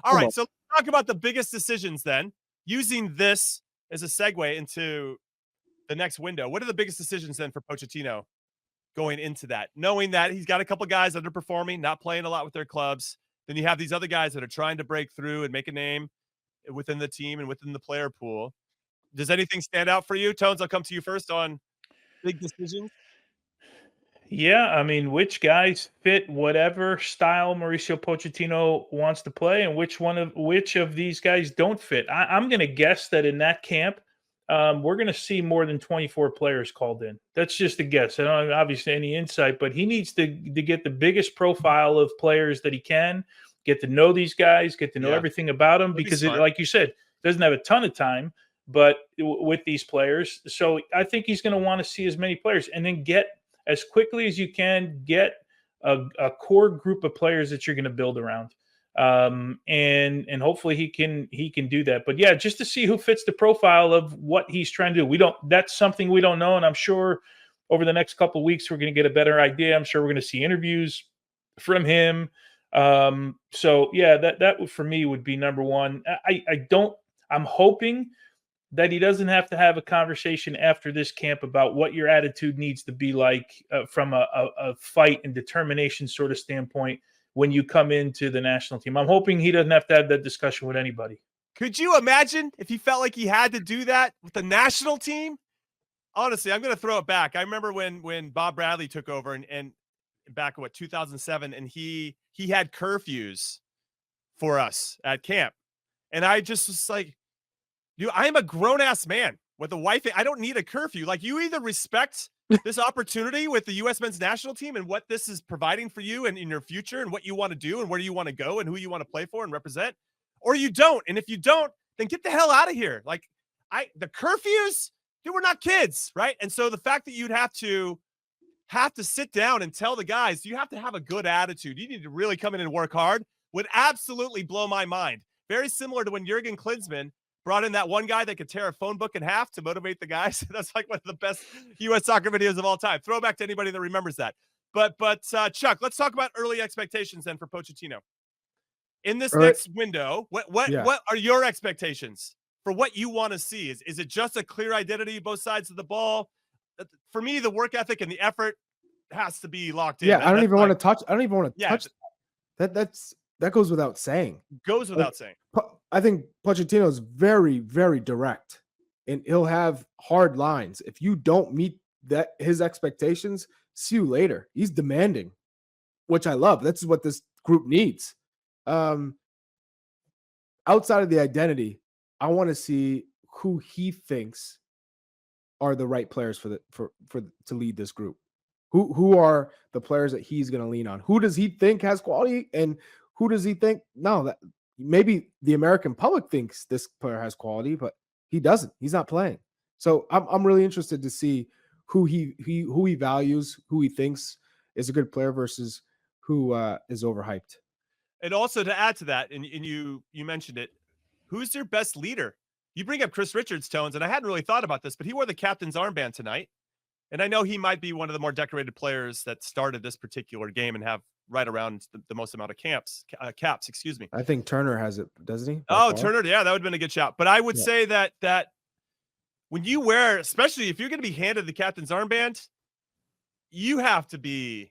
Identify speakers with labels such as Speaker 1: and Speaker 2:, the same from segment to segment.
Speaker 1: All right, so let's talk about the biggest decisions then, using this as a segue into the next window. What are the biggest decisions then for Pochettino going into that? Knowing that he's got a couple guys underperforming, not playing a lot with their clubs. Then you have these other guys that are trying to break through and make a name within the team and within the player pool. Does anything stand out for you? Tones, I'll come to you first on big decisions.
Speaker 2: Yeah, I mean, which guys fit whatever style Mauricio Pochettino wants to play, and which of these guys don't fit. I'm going to guess that in that camp, we're going to see more than 24 players called in. That's just a guess. I don't have obviously any insight, but he needs to get the biggest profile of players that he can, get to know these guys, get to know everything about them, because like you said, doesn't have a ton of time, but with these players. So I think he's going to want to see as many players and then get as quickly as you can, get a core group of players that you're going to build around, and hopefully he can do that. But yeah, just to see who fits the profile of what he's trying to do. That's something we don't know, and I'm sure over the next couple of weeks we're going to get a better idea. I'm sure we're going to see interviews from him. So yeah, that for me would be number one. I'm hoping that he doesn't have to have a conversation after this camp about what your attitude needs to be like from a fight and determination sort of standpoint when you come into the national team. I'm hoping he doesn't have to have that discussion with anybody.
Speaker 1: Could you imagine if he felt like he had to do that with the national team? Honestly, I'm going to throw it back. I remember when Bob Bradley took over and back in 2007, and he had curfews for us at camp. And I just was like, dude, I am a grown-ass man with a wife. I don't need a curfew. Like, you either respect this opportunity with the U.S. men's national team and what this is providing for you and in your future and what you want to do and where you want to go and who you want to play for and represent, or you don't. And if you don't, then get the hell out of here. Like, the curfews, dude, we're not kids, right? And so the fact that you'd have to sit down and tell the guys, you have to have a good attitude, you need to really come in and work hard, would absolutely blow my mind. Very similar to when Jurgen Klinsmann brought in that one guy that could tear a phone book in half to motivate the guys. That's like one of the best U.S. soccer videos of all time. Throwback to anybody that remembers that. But Chuck, let's talk about early expectations then for Pochettino. In this next window, what are your expectations for what you want to see? Is it just a clear identity, both sides of the ball? For me, the work ethic and the effort has to be locked in.
Speaker 3: Yeah, I don't even want to touch that goes without saying.
Speaker 1: Goes without saying.
Speaker 3: I think Pochettino is very, very direct, and he'll have hard lines. If you don't meet his expectations, see you later. He's demanding, which I love. That's what this group needs. Outside of the identity, I want to see who he thinks are the right players to lead this group. Who are the players that he's going to lean on? Who does he think has quality, and who does he think that maybe the American public thinks this player has quality, but he doesn't. He's not playing. So I'm really interested to see who he values, who he thinks is a good player versus who is overhyped.
Speaker 1: And also to add to that, and you mentioned it, who's their best leader? You bring up Chris Richards, Tones, and I hadn't really thought about this, but he wore the captain's armband tonight. And I know he might be one of the more decorated players that started this particular game and have right around the most amount of caps, excuse me.
Speaker 3: I think Turner has it, doesn't he?
Speaker 1: Oh, Turner. Yeah, that would have been a good shout. But I would say that when you wear, especially if you're going to be handed the captain's armband, you have to be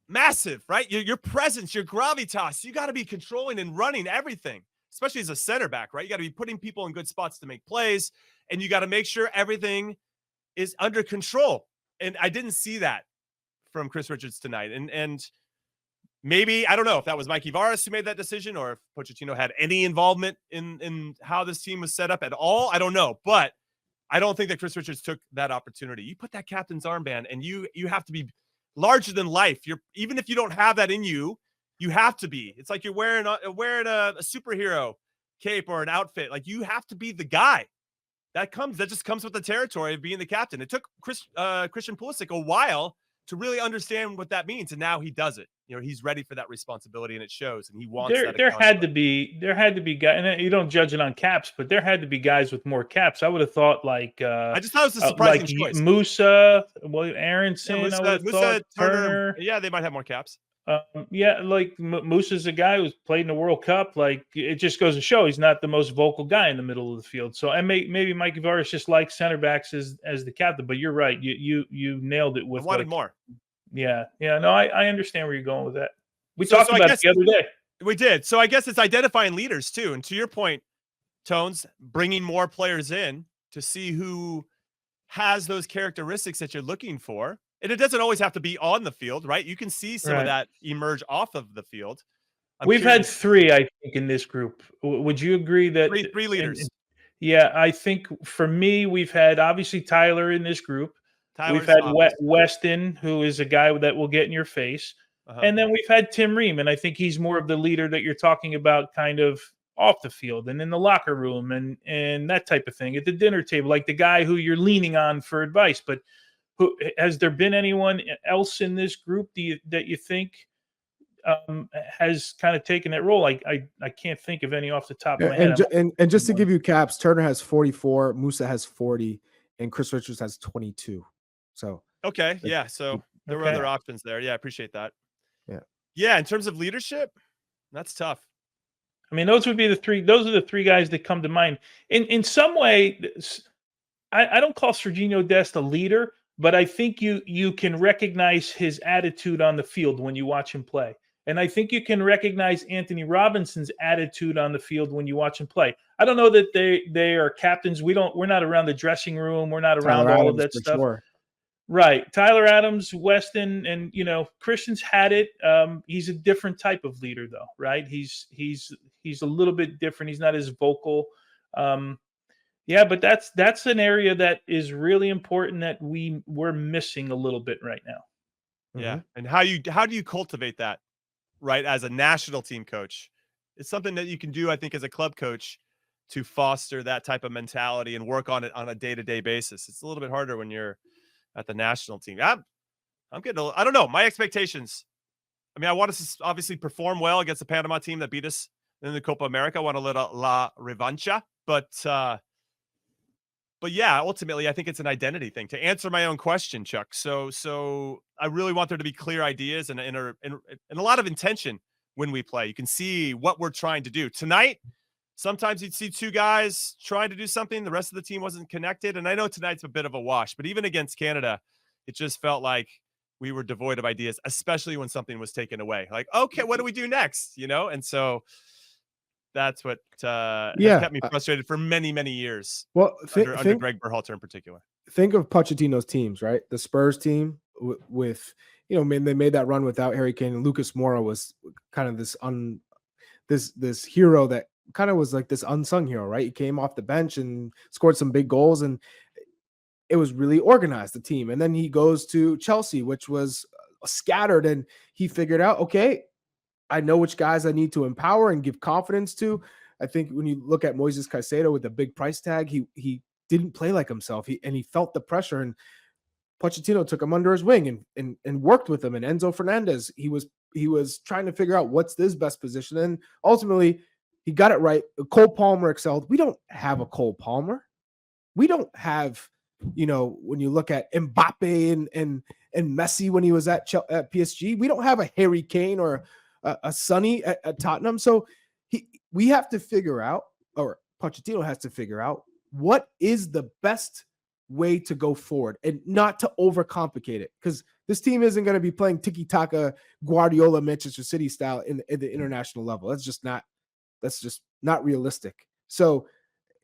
Speaker 1: massive, right? Your presence, your gravitas, you got to be controlling and running everything, especially as a center back, right? You got to be putting people in good spots to make plays, and you got to make sure everything is under control. And I didn't see that from Chris Richards tonight. And maybe, I don't know if that was Mikey Varas who made that decision or if Pochettino had any involvement in how this team was set up at all. I don't know, but I don't think that Chris Richards took that opportunity. You put that captain's armband and you have to be larger than life. Even if you don't have that in you, you have to be. It's like you're wearing a superhero cape or an outfit. Like, you have to be the guy. That just comes with the territory of being the captain. It took Christian Pulisic a while to really understand what that means, and now he does it. He's ready for that responsibility, and it shows. And he wants that.
Speaker 2: There had to be guys, and you don't judge it on caps, but there had to be guys with more caps. I would have thought I
Speaker 1: just thought it was a surprising choice.
Speaker 2: Musa, Aronson,
Speaker 1: Musa,
Speaker 2: Turner.
Speaker 1: Yeah, they might have more caps.
Speaker 2: Yeah, like Musa's a guy who's played in the World Cup. Like it just goes to show he's not the most vocal guy in the middle of the field. So, and maybe Mike Yavaris just likes center backs as the captain. But you're right. You nailed it
Speaker 1: I
Speaker 2: with
Speaker 1: wanted
Speaker 2: like,
Speaker 1: more.
Speaker 2: yeah. No, I understand where you're going with that. We
Speaker 1: So
Speaker 2: talked
Speaker 1: I
Speaker 2: about
Speaker 1: guess
Speaker 2: it the other day.
Speaker 1: we did. So I guess it's identifying leaders too. And to your point, Tones, bringing more players in to see who has those characteristics that you're looking for. And it doesn't always have to be on the field, right? You can see some of
Speaker 2: Right.
Speaker 1: that emerge off of the field.
Speaker 2: We've had 3, I think, in this group. Would you agree that
Speaker 1: three leaders.
Speaker 2: Yeah, I think for me, we've had obviously Tyler in this group. We've
Speaker 1: Tyler's
Speaker 2: had
Speaker 1: obvious.
Speaker 2: Weston, who is a guy that will get in your face. And then we've had Tim Ream, and I think he's more of the leader that you're talking about kind of off the field and in the locker room and that type of thing at the dinner table, like the guy who you're leaning on for advice. But has there been anyone else in this group that you think has kind of taken that role? I can't think of any off the top of my head.
Speaker 3: And just to give you caps, Turner has 44, Musa has 40, and Chris Richards has 22. So
Speaker 1: okay, yeah. So there were other options there. Yeah, I appreciate that. Yeah. In terms of leadership, that's tough.
Speaker 2: I mean, those would be the 3. Those are the 3 guys that come to mind. In some way, I don't call Sergiño Dest a leader, but I think you can recognize his attitude on the field when you watch him play. And I think you can recognize Anthony Robinson's attitude on the field when you watch him play. I don't know that they are captains. We're not around the dressing room. We're not around all of that stuff. Sure. Right. Tyler Adams, Weston, and Christian's had it. He's a different type of leader though, right? He's a little bit different. He's not as vocal. Yeah, but that's an area that is really important that we're missing a little bit right now.
Speaker 1: Yeah. And how do you cultivate that? Right, as a national team coach, it's something that you can do, I think, as a club coach to foster that type of mentality and work on it on a day-to-day basis. It's a little bit harder when you're at the national team. I'm getting I don't know, my expectations. I mean, I want us to obviously perform well against the Panama team that beat us in the Copa America. I want a little la revancha, but yeah, ultimately, I think it's an identity thing. To answer my own question, Chuck. So I really want there to be clear ideas and a lot of intention when we play. You can see what we're trying to do. Tonight, sometimes you'd see 2 guys trying to do something. The rest of the team wasn't connected. And I know tonight's a bit of a wash, but even against Canada, it just felt like we were devoid of ideas, especially when something was taken away. Like, okay, what do we do next? And so that's what has kept me frustrated for many, many years.
Speaker 3: Well,
Speaker 1: under Greg Berhalter in particular. Think
Speaker 3: of Pochettino's teams, right? The Spurs team with they made that run without Harry Kane, and Lucas Moura was kind of this hero that kind of was like this unsung hero, right? He came off the bench and scored some big goals, and it was really organized, the team. And then he goes to Chelsea, which was scattered, and he figured out, okay, I know which guys I need to empower and give confidence to. I think when you look at Moises Caicedo with the big price tag, he didn't play like himself. He felt the pressure, and Pochettino took him under his wing and worked with him. And Enzo Fernandez, he was trying to figure out what's his best position. And ultimately he got it right. Cole Palmer excelled. We don't have a Cole Palmer. We don't have, when you look at Mbappe and Messi when he was at PSG, we don't have a Harry Kane or a Sonny at Tottenham. So we have to figure out, or Pochettino has to figure out, what is the best way to go forward and not to overcomplicate it, because this team isn't going to be playing tiki-taka Guardiola Manchester City style in the international level. That's just not realistic. So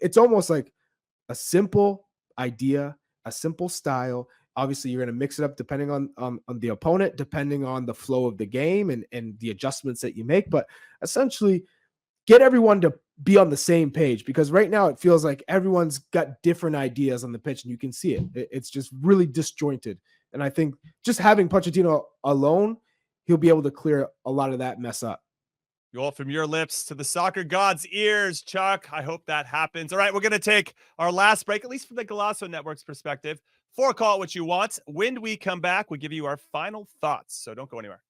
Speaker 3: it's almost like a simple idea, a simple style. Obviously, you're going to mix it up depending on the opponent, depending on the flow of the game and the adjustments that you make. But essentially, get everyone to be on the same page, because right now it feels like everyone's got different ideas on the pitch, and you can see it. It's just really disjointed. And I think just having Pochettino alone, he'll be able to clear a lot of that mess up.
Speaker 1: Well, from your lips to the soccer god's ears, Chuck. I hope that happens. All right, we're going to take our last break, at least from the Golazo Network's perspective, for Call It What You Want. When we come back, we'll give you our final thoughts. So don't go anywhere.